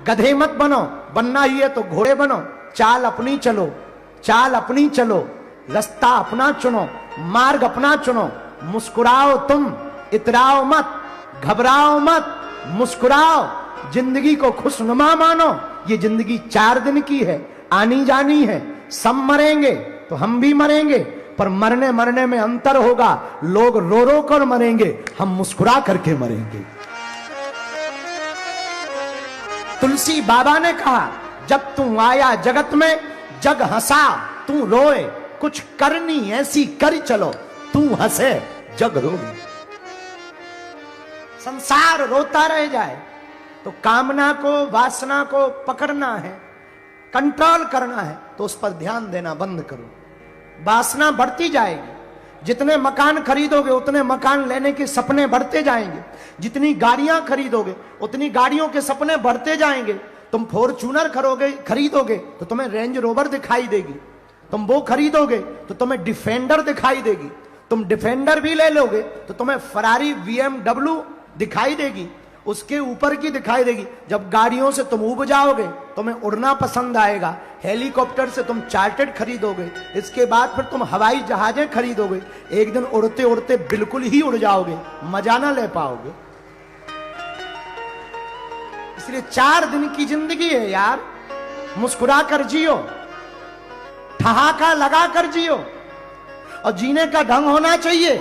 गधे मत बनो, बनना ही है तो घोड़े बनो। चाल अपनी चलो, चाल अपनी चलो, रास्ता अपना चुनो, मार्ग अपना चुनो। मुस्कुराओ तुम, इतराओ मत, घबराओ मत, मुस्कुराओ। जिंदगी को खुशनुमा मानो। ये जिंदगी 4 दिन की है, आनी जानी है। सब मरेंगे तो हम भी मरेंगे, पर मरने मरने में अंतर होगा। लोग रो रो कर मरेंगे, हम मुस्कुरा करके मरेंगे। तुलसी बाबा ने कहा, जब तू आया जगत में जग हंसा तू रोए, कुछ करनी ऐसी कर चलो, तू हंसे जग रोए। संसार रोता रह जाए तो कामना को, वासना को पकड़ना है, कंट्रोल करना है, तो उस पर ध्यान देना बंद करो। वासना बढ़ती जाएगी। जितने मकान खरीदोगे उतने मकान लेने के सपने बढ़ते जाएंगे। जितनी गाड़ियां खरीदोगे उतनी गाड़ियों के सपने बढ़ते जाएंगे। तुम फॉर्च्यूनर खरीदोगे तो तुम्हें रेंज रोवर दिखाई देगी। तुम वो खरीदोगे तो तुम्हें डिफेंडर दिखाई देगी। तुम डिफेंडर भी ले लोगे तो तुम्हें फरारी BMW दिखाई देगी, उसके ऊपर की दिखाई देगी। जब गाड़ियों से तुम उब जाओगे तुम्हें उड़ना पसंद आएगा। हेलीकॉप्टर से तुम चार्टर्ड खरीदोगे, इसके बाद फिर तुम हवाई जहाजें खरीदोगे। एक दिन उड़ते उड़ते बिल्कुल ही उड़ जाओगे, मजा ना ले पाओगे। इसलिए 4 दिन की जिंदगी है यार, मुस्कुरा कर जियो, ठहाका लगा कर जियो। और जीने का ढंग होना चाहिए।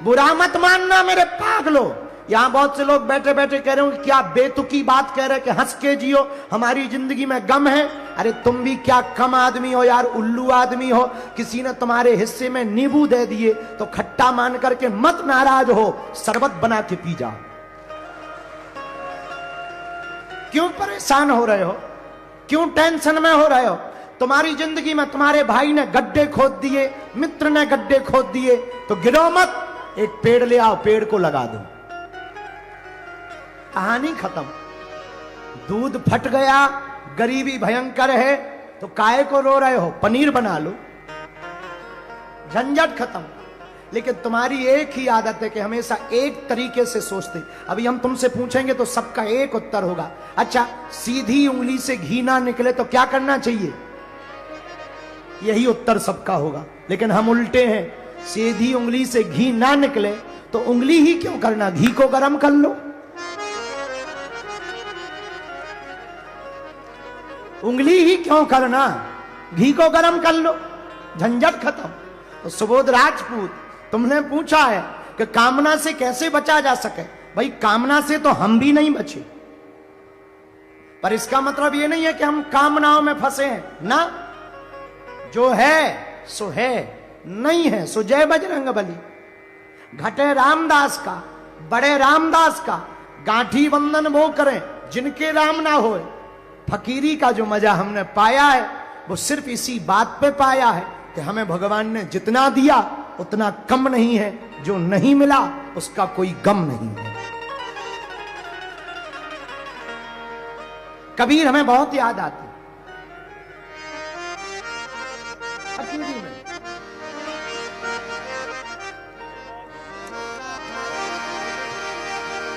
बुरा मत मानना मेरे पागलो। यहां बहुत से लोग बैठे बैठे कह रहे हो क्या बेतुकी बात कह रहे कि हंस के जियो, हमारी जिंदगी में गम है। अरे तुम भी क्या कम आदमी हो यार, उल्लू आदमी हो। किसी ने तुम्हारे हिस्से में नींबू दे दिए तो खट्टा मान करके मत नाराज हो, शरबत बना के पी जाओ। क्यों परेशान हो रहे हो, क्यों टेंशन में हो रहे हो? तुम्हारी जिंदगी में तुम्हारे भाई ने गड्ढे खोद दिए, मित्र ने गड्ढे खोद दिए, तो गिरो मत, एक पेड़ ले आओ, पेड़ को लगा दो, कहानी खत्म। दूध फट गया, गरीबी भयंकर है, तो काहे को रो रहे हो? पनीर बना लो, झंझट खत्म। लेकिन तुम्हारी एक ही आदत है कि हमेशा एक तरीके से सोचते। अभी हम तुमसे पूछेंगे तो सबका एक उत्तर होगा। अच्छा, सीधी उंगली से घी ना निकले तो क्या करना चाहिए? यही उत्तर सबका होगा। लेकिन हम उल्टे हैं, सीधी उंगली से घी ना निकले तो उंगली ही क्यों करना, घी को गर्म कर लो। उंगली ही क्यों करना, घी को गर्म कर लो, झंझट खत्म। तो सुबोध राजपूत, तुमने पूछा है कि कामना से कैसे बचा जा सके। भाई कामना से तो हम भी नहीं बचे, पर इसका मतलब यह नहीं है कि हम कामनाओं में फंसे हैं ना। जो है सो है, नहीं है सो जय बजरंग बली। घटे रामदास का, बड़े रामदास का, गांठी बंधन वो करें जिनके राम ना होए। फकीरी का जो मजा हमने पाया है वो सिर्फ इसी बात पे पाया है कि हमें भगवान ने जितना दिया उतना कम नहीं है, जो नहीं मिला उसका कोई गम नहीं है। कबीर हमें बहुत याद आते फकीरी में।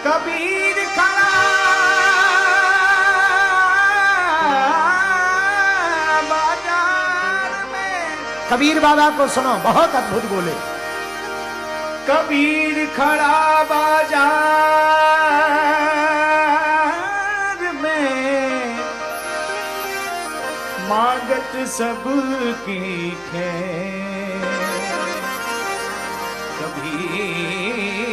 कबीर खड़ा कबीर बाबा को सुनो, बहुत अद्भुत बोले। कबीर खड़ा बाजार में, मांगत सबकी खैर। कबीर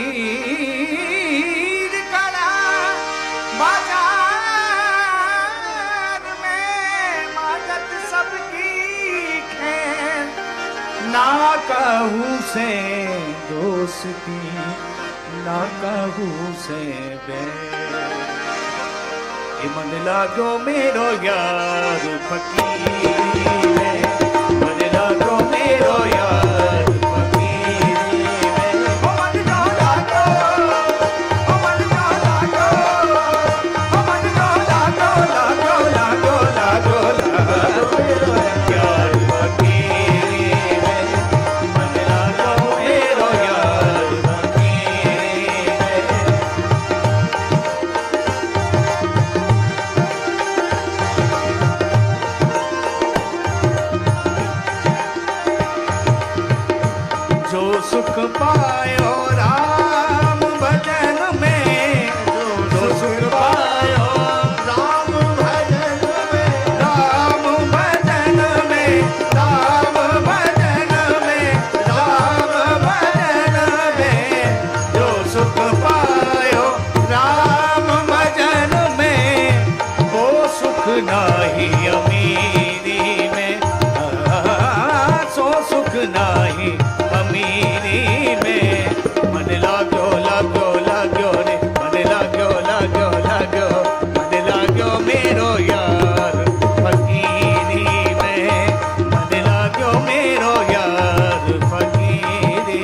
खड़ा बाजार में, मांगत सबकी खैर। ना कहूँ से दोस्ती, ना कहूँ से बैर। मन लागो मेरो यार फकीर, मन लागो मेरो यार फकीर। ओ मन जो लागो, ओ मन जो लागो, ओ मन जो लागो, लागो लागो लागो लागो मेरो यार फकीर। मन लागो मेरो यार फकीर। नाही अमीरी में, सो सुख नाही अमीरी में। मन लाग्यो लाग्यो लाग्यो रे, मन लाग्यो लाग्यो लाग्यो, मन लाग्यो मेरो यार फकीरी में, मन लाग्यो मेरो यार फकीरी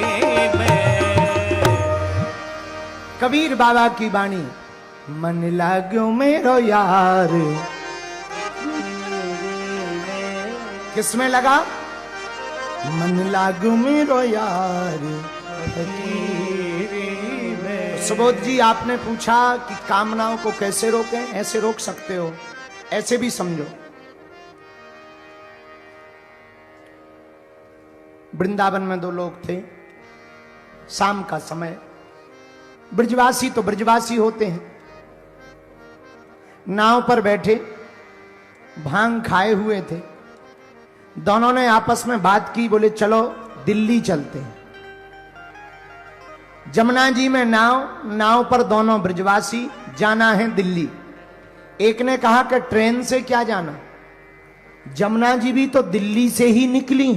में। कबीर बाबा की वाणी, मन लाग्यो मेरो यार। किसमें लगा? मन लागो मेरो यार फकीरी में। सुबोध जी, आपने पूछा कि कामनाओं को कैसे रोकें? ऐसे रोक सकते हो, ऐसे भी समझो। वृंदावन में दो लोग थे, शाम का समय। ब्रजवासी तो ब्रजवासी होते हैं, नाव पर बैठे भांग खाए हुए थे। दोनों ने आपस में बात की, बोले चलो दिल्ली चलते हैं। जमुना जी में नाव पर दोनों ब्रजवासी, जाना है दिल्ली। एक ने कहा कि ट्रेन से क्या जाना, जमुना जी भी तो दिल्ली से ही निकली,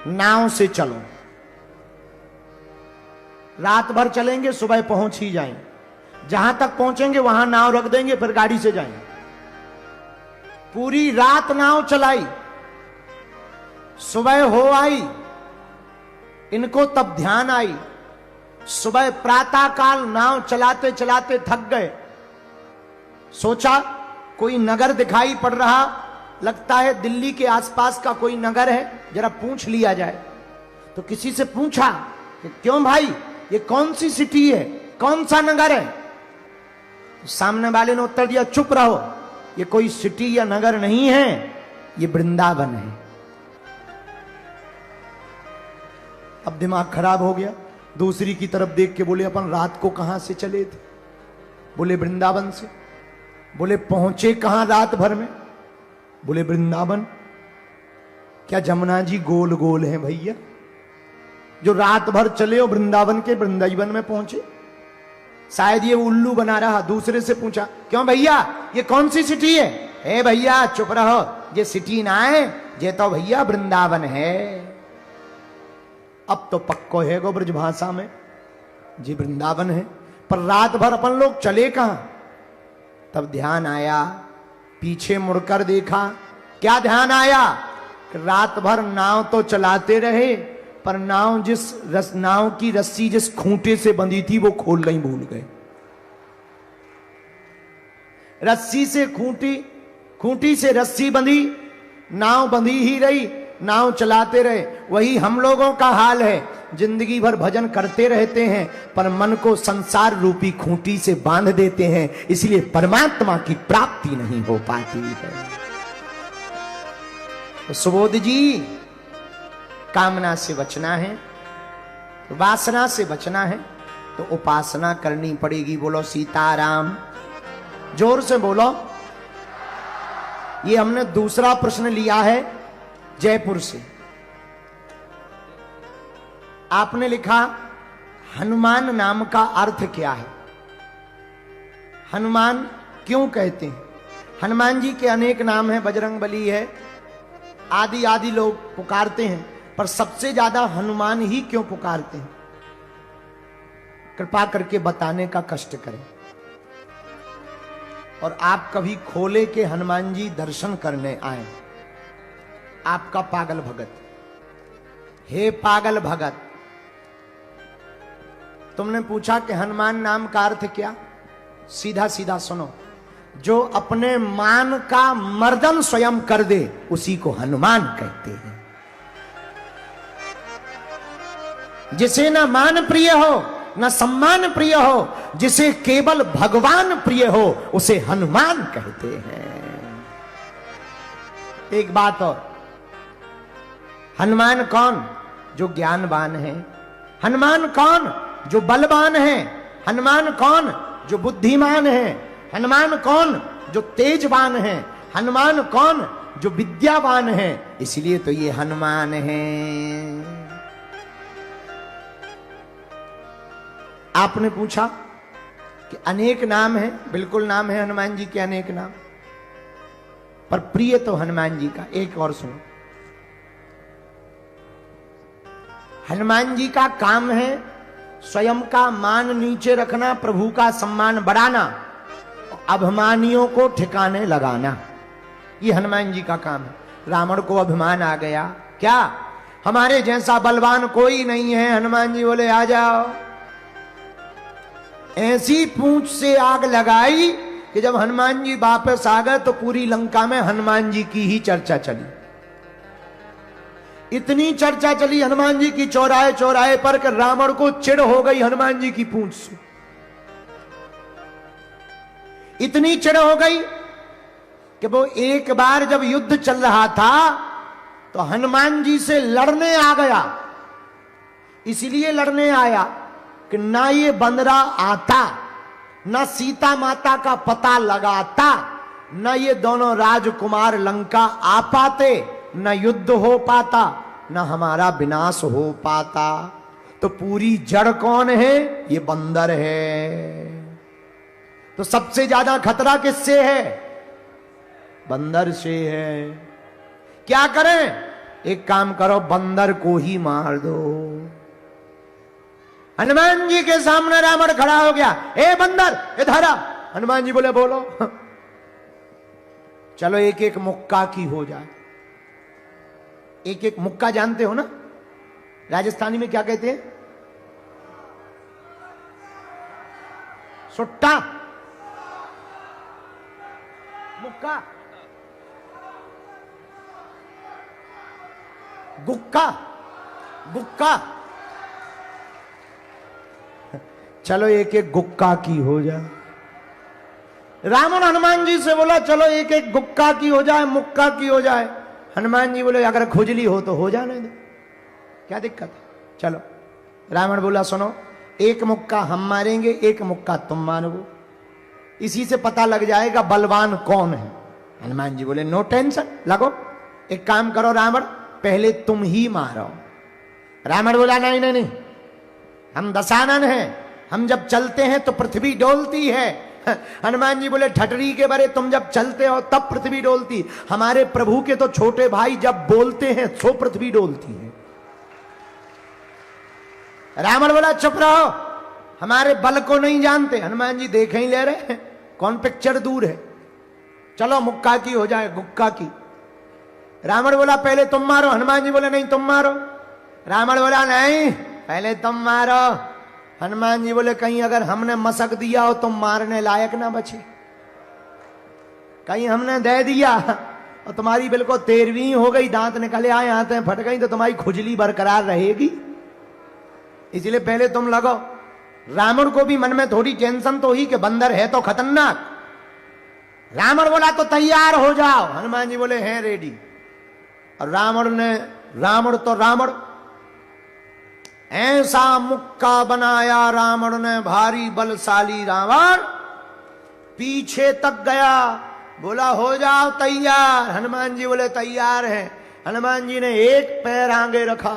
नाव से चलो। रात भर चलेंगे, सुबह पहुंच ही जाएंगे। जहां तक पहुंचेंगे वहां नाव रख देंगे, फिर गाड़ी से जाएंगे। पूरी रात नाव चलाई, सुबह हो आई। इनको तब ध्यान आई, सुबह प्रातः काल नाव चलाते चलाते थक गए। सोचा कोई नगर दिखाई पड़ रहा, लगता है दिल्ली के आसपास का कोई नगर है, जरा पूछ लिया जाए। तो किसी से पूछा कि क्यों भाई, ये कौन सी सिटी है, कौन सा नगर है? सामने वाले ने उत्तर दिया, चुप रहो, ये कोई सिटी या नगर नहीं है, ये वृंदावन है। अब दिमाग खराब हो गया। दूसरी की तरफ देख के बोले, अपन रात को कहां से चले थे? बोले वृंदावन से। बोले पहुंचे कहां रात भर में? बोले वृंदावन। क्या जमुना जी गोल गोल हैं भैया? जो रात भर चले हो वृंदावन के वृंदावन में पहुंचे। शायद ये उल्लू बना रहा। दूसरे से पूछा, क्यों भैया ये कौन सी सिटी है? ए भैया चुप रहो, ये सिटी ना है, ये तो भैया वृंदावन है। अब तो पक्को है गो ब्रज भाषा में, जी वृंदावन है। पर रात भर अपन लोग चले कहां? तब ध्यान आया, पीछे मुड़कर देखा। क्या ध्यान आया? रात भर नाव तो चलाते रहे, पर नाव की रस्सी जिस खूंटे से बंधी थी वो खोलना ही भूल गए। रस्सी से खूंटी से रस्सी बंधी, नाव बंधी ही रही, नाव चलाते रहे। वही हम लोगों का हाल है, जिंदगी भर भजन करते रहते हैं, पर मन को संसार रूपी खूंटी से बांध देते हैं, इसलिए परमात्मा की प्राप्ति नहीं हो पाती है। तो सुबोध जी, कामना से बचना है, वासना से बचना है, तो उपासना करनी पड़ेगी। बोलो सीताराम, जोर से बोलो। ये हमने दूसरा प्रश्न लिया है जयपुर से। आपने लिखा, हनुमान नाम का अर्थ क्या है? हनुमान क्यों कहते हैं? हनुमान जी के अनेक नाम हैं, बजरंगबली है, आदि आदि लोग पुकारते हैं, पर सबसे ज्यादा हनुमान ही क्यों पुकारते हैं? कृपा करके बताने का कष्ट करें। और आप कभी खोले के हनुमान जी दर्शन करने आए। आपका पागल भगत, हे पागल भगत, तुमने पूछा कि हनुमान नाम का अर्थ क्या? सीधा सीधा सुनो, जो अपने मान का मर्दन स्वयं कर दे उसी को हनुमान कहते हैं। जिसे न मान प्रिय हो न सम्मान प्रिय हो, जिसे केवल भगवान प्रिय हो, उसे हनुमान कहते हैं। एक बात और, हनुमान कौन? जो ज्ञानवान है। हनुमान कौन? जो बलवान है। हनुमान कौन? जो बुद्धिमान है। हनुमान कौन? जो तेजवान है। हनुमान कौन? जो विद्यावान है। इसलिए तो ये हनुमान है। आपने पूछा कि अनेक नाम है, बिल्कुल नाम है हनुमान जी के अनेक नाम। पर प्रिय तो हनुमान जी का। एक और सुनो, हनुमान जी का काम है स्वयं का मान नीचे रखना, प्रभु का सम्मान बढ़ाना, अभिमानियों को ठिकाने लगाना। ये हनुमान जी का काम है। रावण को अभिमान आ गया, क्या हमारे जैसा बलवान कोई नहीं है? हनुमान जी बोले आ जाओ। ऐसी पूंछ से आग लगाई कि जब हनुमान जी वापस आ गए तो पूरी लंका में हनुमान जी की ही चर्चा चली। इतनी चर्चा चली हनुमान जी की चौराहे चौराहे पर कि रावण को चिढ़ हो गई हनुमान जी की पूंछ से। इतनी चिढ़ हो गई कि वो एक बार जब युद्ध चल रहा था तो हनुमान जी से लड़ने आ गया। इसलिए लड़ने आया कि ना ये बंदरा आता, ना सीता माता का पता लगाता, न ये दोनों राजकुमार लंका आ पाते, न युद्ध हो पाता, न हमारा विनाश हो पाता। तो पूरी जड़ कौन है? ये बंदर है। तो सबसे ज्यादा खतरा किससे है? बंदर से है। क्या करें? एक काम करो, बंदर को ही मार दो। हनुमान जी के सामने रावण खड़ा हो गया, ए बंदर इधर आ। हनुमान जी बोले बोलो। चलो एक एक मुक्का की हो जाए। एक एक मुक्का जानते हो ना? राजस्थानी में क्या कहते हैं? सुट्टा, मुक्का, गुक्का, गुक्का। चलो एक एक गुक्का की हो जाए। रावण हनुमान जी से बोला चलो एक एक गुक्का की हो जाए, मुक्का की हो जाए। हनुमान जी बोले अगर खुजली हो तो हो जाने दो, क्या दिक्कत है, चलो। रावण बोला सुनो, एक मुक्का हम मारेंगे, एक मुक्का तुम मारो, इसी से पता लग जाएगा बलवान कौन है। हनुमान जी बोले नो टेंशन, लगो। एक काम करो रावण, पहले तुम ही मारो। रावण बोला नहीं नहीं नहीं, हम दशानन हैं, हम जब चलते हैं तो पृथ्वी डोलती है। हनुमान जी बोले ठटरी के बरे, तुम जब चलते हो तब पृथ्वी डोलती, हमारे प्रभु के तो छोटे भाई जब बोलते हैं तो पृथ्वी डोलती है। रावण बोला चुप रहो, हमारे बल को नहीं जानते। हनुमान जी देखे ही ले रहे हैं, कौन पिक्चर दूर है। चलो मुक्का की हो जाए, गुक्का की। रावण बोला पहले तुम मारो। हनुमान जी बोले नहीं तुम मारो। रावण बोला नहीं पहले तुम मारो। हनुमान जी बोले कहीं अगर हमने मसक दिया हो तो मारने लायक ना बचे, कहीं हमने दे दिया और तुम्हारी बिल्कुल 13वीं हो गई, दांत निकले आए, आते फट गई, तो तुम्हारी खुजली बरकरार रहेगी। इसलिए पहले तुम लगो। रावण को भी मन में थोड़ी टेंशन तो हुई कि बंदर है तो खतरनाक। रावण बोला तो तैयार हो जाओ। हनुमान जी बोले हैं रेडी। और रावण तो रावण ऐसा मुक्का बनाया रावण ने, भारी बलशाली रावण पीछे तक गया। बोला हो जाओ तैयार। हनुमान जी बोले तैयार है। हनुमान जी ने एक पैर आगे रखा,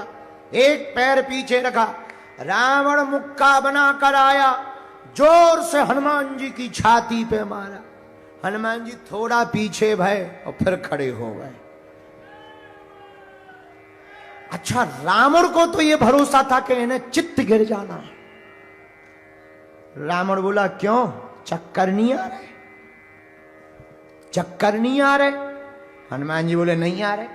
एक पैर पीछे रखा। रावण मुक्का बना कर आया, जोर से हनुमान जी की छाती पे मारा। हनुमान जी थोड़ा पीछे भय और फिर खड़े हो गए। अच्छा, रावण को तो ये भरोसा था कि इन्हें चित्त गिर जाना है। रावण बोला क्यों, चक्कर नहीं आ रहे, चक्कर नहीं आ रहे? हनुमान जी बोले नहीं आ रहे।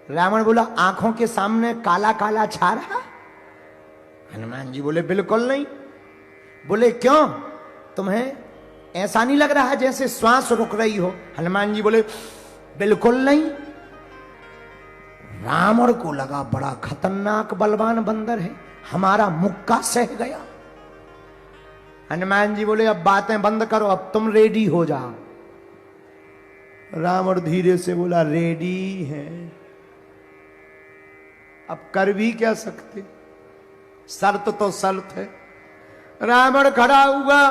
रावण बोला आंखों के सामने काला काला छा रहा? हनुमान जी बोले बिल्कुल नहीं। बोले क्यों, तुम्हें ऐसा नहीं लग रहा जैसे श्वास रुक रही हो? हनुमान जी बोले बिल्कुल नहीं। रावण को लगा बड़ा खतरनाक बलवान बंदर है, हमारा मुक्का सह गया। हनुमान जी बोले अब बातें बंद करो, अब तुम रेडी हो जाओ। रावण धीरे से बोला रेडी है, अब कर भी क्या सकते, शर्त तो शर्त है। रावण खड़ा हुआ,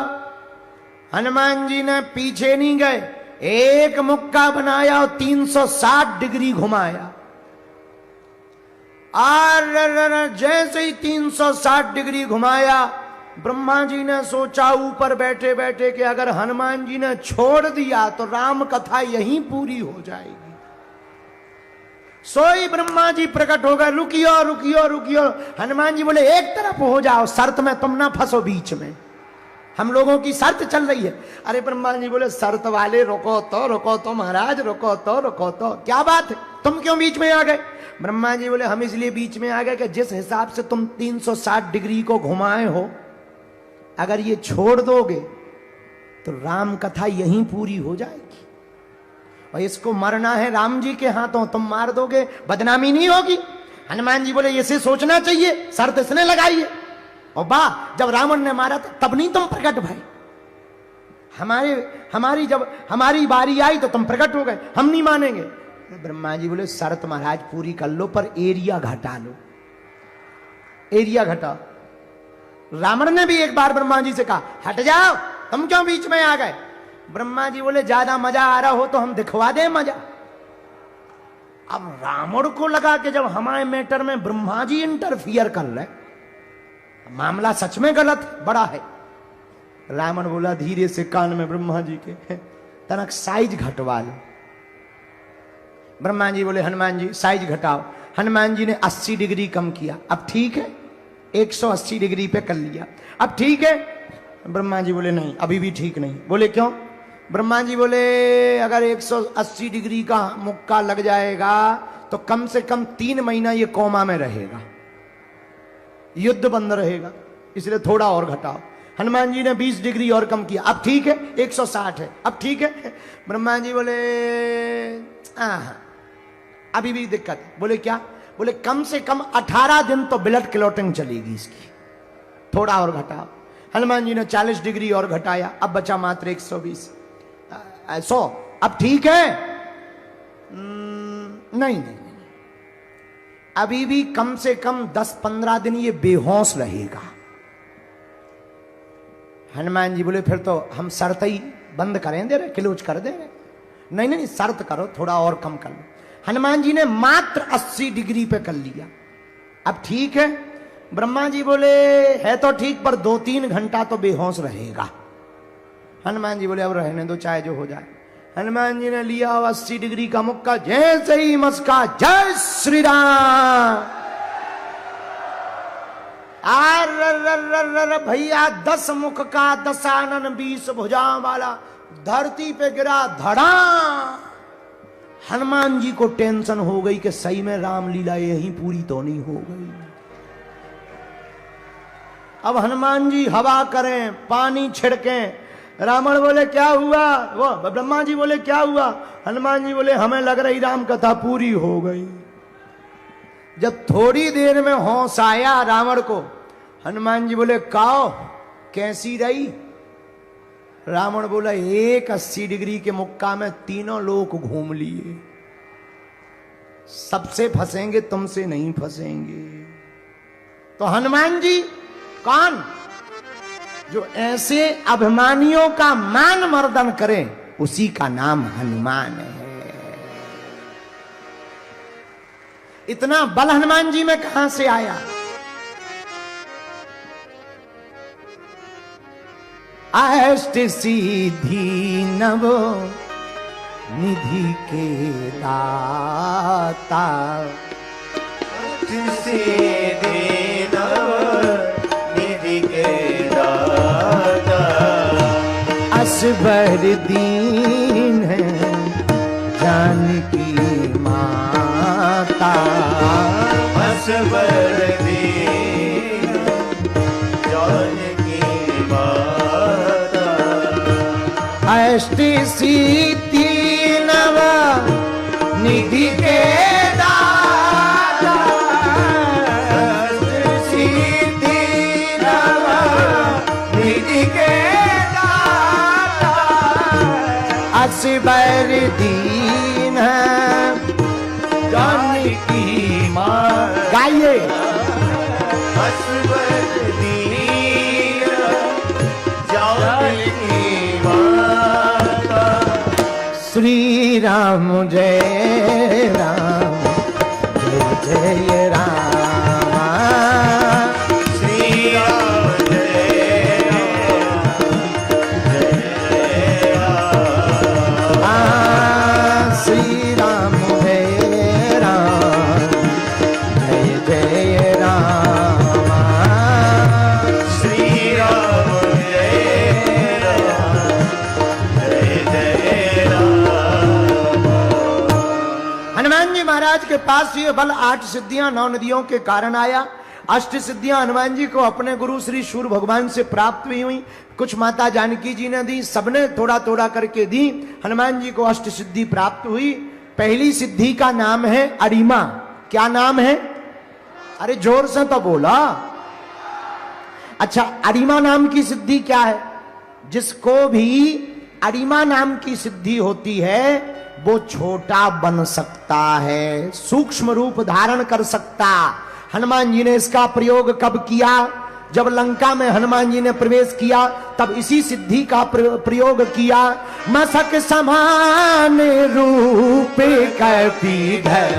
हनुमान जी ने पीछे नहीं गए, एक मुक्का बनाया और 360 डिग्री घुमाया। और जैसे ही 360 डिग्री घुमाया, ब्रह्मा जी ने सोचा ऊपर बैठे बैठे कि अगर हनुमान जी ने छोड़ दिया तो राम कथा यहीं पूरी हो जाएगी। सोई ब्रह्मा जी प्रकट हो गए, रुकियो रुकियो रुकियो। हनुमान जी बोले एक तरफ हो जाओ, शर्त में तुम ना फंसो बीच में, हम लोगों की शर्त चल रही है। अरे ब्रह्मा जी बोले शर्त वाले रुको तो महाराज, रुको तो क्या बात है, तुम क्यों बीच में आ गए? ब्रह्मा जी बोले हम इसलिए बीच में आ गए कि जिस हिसाब से तुम 360 डिग्री को घुमाए हो, अगर ये छोड़ दोगे तो राम कथा यहीं पूरी हो जाएगी, और इसको मरना है राम जी के हाथों, तुम मार दोगे बदनामी नहीं होगी। हनुमान जी बोले इसे सोचना चाहिए, शर्त इसने लगाई है। और वाह, जब रावण ने मारा था तब नहीं तुम प्रकट भाई, जब हमारी बारी आई तो तुम प्रकट हो गए, हम नहीं मानेंगे। ब्रह्मा जी बोले शर्त महाराज पूरी कर लो, पर एरिया घटा लो, एरिया घटाओ। रावण ने भी एक बार ब्रह्मा जी से कहा हट जाओ, तुम क्यों बीच में आ गए? ब्रह्मा जी बोले ज्यादा मजा आ रहा हो तो हम दिखवा दें मजा। अब रावण को लगा कि जब हमारे मैटर में ब्रह्मा जी इंटरफियर कर रहे, मामला सच में गलत बड़ा है। रावण बोला धीरे से कान में ब्रह्मा जी के, तनक साइज घटवा लो। ब्रह्मा जी बोले हनुमान जी साइज घटाओ। हनुमान जी ने 80 डिग्री कम किया, अब ठीक है, 180 डिग्री पे कर लिया, अब ठीक है। ब्रह्मा जी बोले नहीं, अभी भी ठीक नहीं। बोले क्यों? ब्रह्मा जी बोले अगर 180 डिग्री का मुक्का लग जाएगा तो कम से कम 3 महीना ये कोमा में रहेगा, युद्ध बंद रहेगा, इसलिए थोड़ा और घटाओ। हनुमान जी ने 20 डिग्री और कम किया, अब ठीक है, 160 है, अब ठीक है। ब्रह्मा जी बोले अभी भी दिक्कत है। बोले क्या? बोले कम से कम 18 दिन तो ब्लड क्लॉटिंग चलेगी इसकी, थोड़ा और घटाओ। हनुमान जी ने 40 डिग्री और घटाया, अब बचा मात्र 120, 100, अब ठीक है? नहीं, अभी भी कम से कम 10-15 दिन ये बेहोश रहेगा। हनुमान जी बोले फिर तो हम शर्त ही बंद करें दे रहे, क्लोज कर दे रहे। नहीं, शर्त करो, थोड़ा और कम कर लो। हनुमान जी ने मात्र 80 डिग्री पे कर लिया, अब ठीक है। ब्रह्मा जी बोले है तो ठीक, पर 2-3 घंटा तो बेहोश रहेगा। हनुमान जी बोले अब रहने दो, चाहे जो हो जाए। हनुमान जी ने लिया 80 डिग्री का मुक्का, जैसे ही मस्का, जय श्री राम। भैया 10 मुख का 10 आनन 20 भुजाओं वाला धरती पे गिरा, धड़ा। हनुमान जी को टेंशन हो गई कि सही में रामलीला यहीं पूरी तो नहीं हो गई। अब हनुमान जी हवा करें, पानी छिड़कें। रावण बोले क्या हुआ? वो ब्रह्मा जी बोले क्या हुआ? हनुमान जी बोले हमें लग रही राम कथा पूरी हो गई। जब थोड़ी देर में होश आया रावण को, हनुमान जी बोले काओ कैसी रही? रावण बोला 80 डिग्री के मुक्का में तीनों लोग घूम लिए, सबसे फंसेंगे, तुमसे नहीं फंसेंगे। तो हनुमान जी कौन? जो ऐसे अभिमानियों का मान मर्दन करे, उसी का नाम हनुमान है। इतना बल हनुमान जी में कहां से आया? अष्ट सिद्धि नव निधि के दाता, अष्ट सिद्धि नव निधि के दाता, असबर दीन है जानकी माता, असबर दीन जानकी माता, अष्ट सिद्धि नव निधि के दाता, अष्ट सिद्धि नव निधि के दाता, असबर दीन है जानकी माँ। गाइए असबर दीन जानकी माता, श्री राम जय राम, जय जय राम, श्री राम जय महाराज के पास ये बल 8 सिद्धियां 9 नदियों के कारण आया। अष्ट सिद्धियां हनुमान जी को अपने गुरु श्री सूर्य भगवान से प्राप्त हुई हुई, कुछ माता जानकी जी ने दी, सबने थोड़ा थोड़ा करके दी। हनुमान जी को अष्ट सिद्धि प्राप्त हुई। पहली सिद्धि का नाम है अरिमा। क्या नाम है? अरे जोर से तो बोला। अच्छा, अरिमा नाम की सिद्धि क्या है? जिसको भी अरिमा नाम की सिद्धि होती है वो छोटा बन सकता है, सूक्ष्म रूप धारण कर सकता। हनुमान जी ने इसका प्रयोग कब किया? जब लंका में हनुमान जी ने प्रवेश किया तब इसी सिद्धि का प्रयोग किया। मसक समान रूप कपीधर,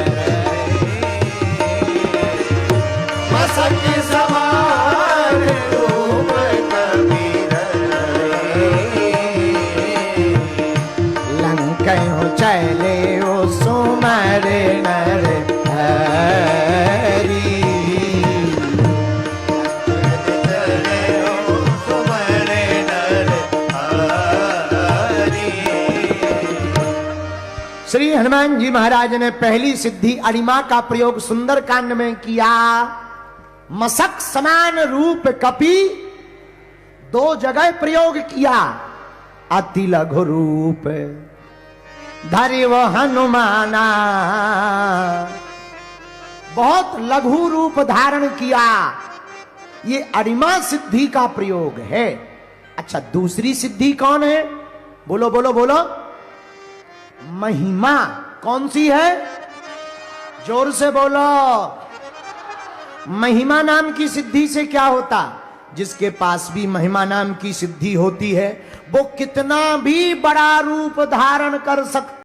मसक समान रूप कपीधर, लंकयो चले ओ सुमर नर हरि। श्री हनुमान जी महाराज ने पहली सिद्धि अरिमा का प्रयोग सुंदर कांड में किया। मसक समान रूप कपि 2 जगह प्रयोग किया। अति लघु रूप धरि वो हनुमाना, बहुत लघु रूप धारण किया। ये अरिमा सिद्धि का प्रयोग है। अच्छा, दूसरी सिद्धि कौन है? बोलो बोलो बोलो। महिमा। कौन सी है? जोर से बोलो। महिमा नाम की सिद्धि से क्या होता? जिसके पास भी महिमा नाम की सिद्धि होती है वो कितना भी बड़ा रूप धारण कर सकता